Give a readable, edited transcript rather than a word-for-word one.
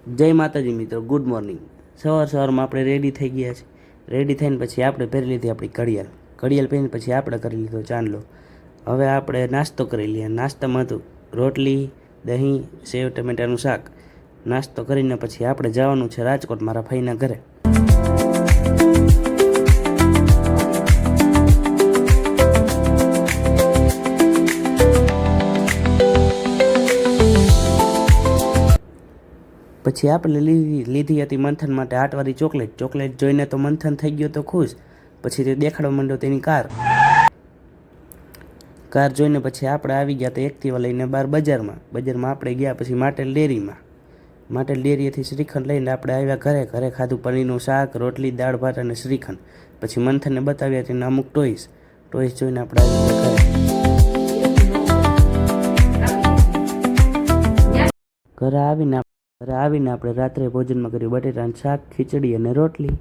જય માતાજી મિત્રો, ગુડ મોર્નિંગ। સવારમાં આપણે રેડી થઈ ગયા છે। રેડી થઈને પછી આપણે પહેરી લીધી આપણી ઘડિયાળ પહેરીને પછી આપણે કરી લીધો ચાંદલો। હવે આપણે નાસ્તો કરી લઈએ। નાસ્તામાં તો રોટલી, દહીં, સેવ ટમેટાનું શાક। નાસ્તો કરીને પછી આપણે જવાનું છે રાજકોટ મારા ભાઈના ઘરે। પછી આપણે લીધી હતી મંથન માટે આટવાળી ચોકલેટ જોઈને તો મંથન થઈ ગયો તો ખુશ। પછી તે દેખાડવા માંડ્યો તેની કાર જોઈને પછી આપણે આવી ગયા તો એક્ટિવા લઈને બહાર બજારમાં આપણે ગયા પછી માટેલ ડેરીએથી શ્રીખંડ લઈને આપણે આવ્યા ઘરે ખાધું પનીરનું શાક, રોટલી, દાળ ભાત અને શ્રીખંડ। પછી મંથનને બતાવ્યા તેના અમુક ટોઈસ જોઈને આપણે આવી ગયા ઘરે આવીને આપણે રાત્રે ભોજનમાં કર્યું બટેટાનું શાક, ખીચડી અને રોટલી।